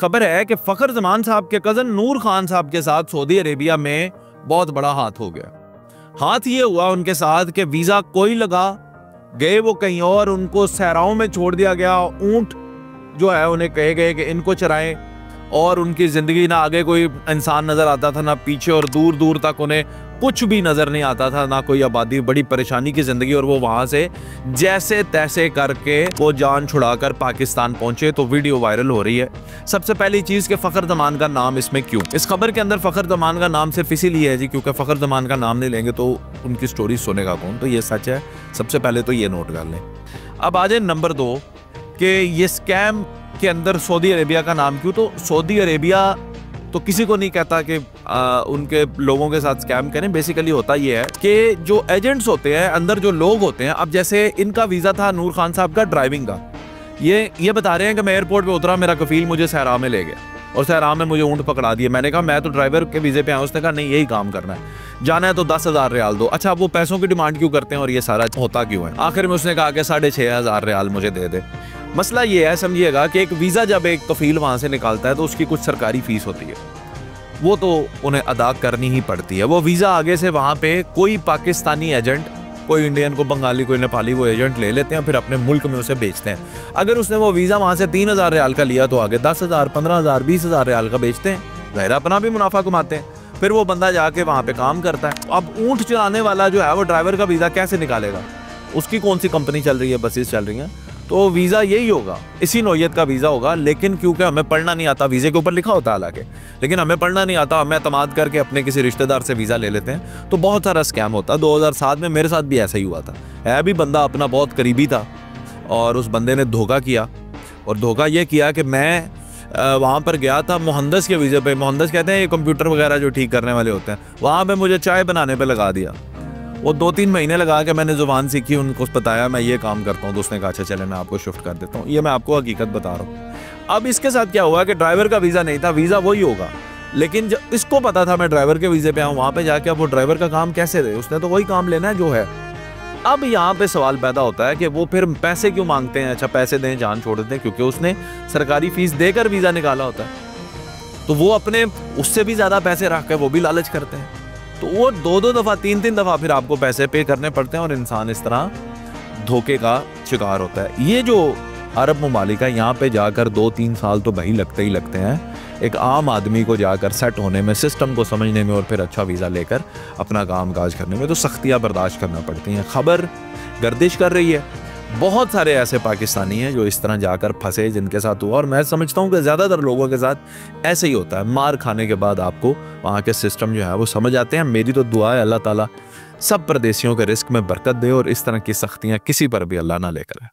खबर है कि फखर जमान साहब के कजन नूर खान साहब के साथ सऊदी अरेबिया में बहुत बड़ा हाथ हो गया। हाथ ये हुआ उनके साथ कि वीजा कोई लगा, गए वो कहीं और, उनको सहराओं में छोड़ दिया गया। ऊंट जो है उन्हें कहे गए कि इनको चराएं, और उनकी जिंदगी ना आगे कोई इंसान नजर आता था ना पीछे, और दूर दूर तक उन्हें कुछ भी नजर नहीं आता था, ना कोई आबादी। बड़ी परेशानी की जिंदगी। और वो वहां से जैसे तैसे करके वो जान छुड़ाकर पाकिस्तान पहुंचे। तो वीडियो वायरल हो रही है। सबसे पहली चीज कि फखर जमान का नाम इसमें क्यों? इस खबर के अंदर फखर जमान का नाम सिर्फ इसीलिए है जी क्योंकि फखर जमान का नाम नहीं लेंगे तो उनकी स्टोरी सुनेगा कौन। तो ये सच है। सबसे पहले तो ये नोट कर लें। अब आ जाए नंबर 2 कि ये स्कैम के अंदर सऊदी अरेबिया का नाम क्यों? तो सऊदी अरेबिया तो किसी को नहीं कहता कि उनके लोगों के साथ स्कैम करें। बेसिकली होता ये है कि जो एजेंट्स होते हैं, अंदर जो लोग होते हैं, अब जैसे इनका वीज़ा था नूर खान साहब का ड्राइविंग का, ये बता रहे हैं कि मैं एयरपोर्ट पे उतरा, मेरा कफील मुझे सहरा में ले गया और सहरा में मुझे ऊँट पकड़ा दिए। मैंने कहा मैं तो ड्राइवर के वीज़े पे आया। उसने कहा नहीं, यही काम करना है, जाना है तो 10,000 रियाल दो। अच्छा, वो पैसों की डिमांड क्यों करते हैं और ये सारा होता क्यों है? आखिर में उसने कहा कि 6,500 रियाल मुझे दे दे। मसला ये है, समझिएगा, कि एक वीज़ा जब एक कफील वहाँ से निकालता है तो उसकी कुछ सरकारी फीस होती है, वो तो उन्हें अदा करनी ही पड़ती है। वो वीज़ा आगे से वहाँ पे कोई पाकिस्तानी एजेंट, कोई इंडियन, को बंगाली, कोई नेपाली, वो एजेंट ले लेते हैं, फिर अपने मुल्क में उसे बेचते हैं। अगर उसने वो वीज़ा वहाँ से 3,000 रियाल का लिया तो आगे 10,000, 15,000, 20,000 रियाल का बेचते हैं। ज़ाहिर अपना भी मुनाफा कमाते हैं। फिर वो बंदा जाके वहाँ पे काम करता है। अब ऊँट चलाने वाला जो है वो ड्राइवर का वीज़ा कैसे निकालेगा? उसकी कौन सी कंपनी चल रही है, बसेस चल रही हैं, तो वीज़ा यही होगा, इसी नौयत का वीज़ा होगा। लेकिन क्योंकि हमें पढ़ना नहीं आता, वीज़े के ऊपर लिखा होता है हालांकि, लेकिन हमें पढ़ना नहीं आता, हमें एतमाद करके अपने किसी रिश्तेदार से वीज़ा ले लेते हैं, तो बहुत सारा स्कैम होता है। 2007 में मेरे साथ भी ऐसा ही हुआ था। है भी बंदा अपना बहुत करीबी था और उस बंदे ने धोखा किया। और धोखा ये किया कि मैं वहाँ पर गया था मुहंदस के वीज़े पे। मुहंदस कहते हैं ये कंप्यूटर वगैरह जो ठीक करने वाले होते हैं। वहाँ पे मुझे चाय बनाने पे लगा दिया। वो 2-3 महीने लगा के मैंने ज़ुबान सीखी, उनको बताया मैं ये काम करता हूँ, तो उसने कहा अच्छा चले मैं आपको शिफ्ट कर देता हूँ। ये मैं आपको हकीकत बता रहा हूँ। अब इसके साथ क्या हुआ कि ड्राइवर का वीज़ा नहीं था, वीज़ा वही होगा, लेकिन जब इसको पता था मैं ड्राइवर के वीज़े पे आऊँ, वहाँ पे जाके अब वो ड्राइवर का काम कैसे दे? उसने तो वही काम लेना है जो है। अब यहाँ पे सवाल पैदा होता है कि वो फिर पैसे क्यों मांगते हैं? अच्छा पैसे दें, जान छोड़ दें, क्योंकि उसने सरकारी फीस देकर वीज़ा निकाला होता है, तो वो अपने उससे भी ज़्यादा पैसे रख कर वो भी लालच करते हैं। तो वो 2-2 दफ़ा, 3-3 दफ़ा फिर आपको पैसे पे करने पड़ते हैं और इंसान इस तरह धोखे का शिकार होता है। ये जो अरब ममालिक है, यहाँ पे जाकर 2-3 साल तो भाई लगते ही लगते हैं एक आम आदमी को जाकर सेट होने में, सिस्टम को समझने में और फिर अच्छा वीज़ा लेकर अपना काम काज करने में तो सख्तियाँ बर्दाश्त करना पड़ती हैं। खबर गर्दिश कर रही है, बहुत सारे ऐसे पाकिस्तानी हैं जो इस तरह जाकर फंसे, जिनके साथ हुआ। और मैं समझता हूँ कि ज़्यादातर लोगों के साथ ऐसे ही होता है। मार खाने के बाद आपको वहाँ के सिस्टम जो है वो समझ आते हैं। मेरी तो दुआ है अल्लाह ताला सब परदेशियों के रिस्क में बरकत दे और इस तरह की सख्तियाँ किसी पर भी अल्लाह ना लेकर।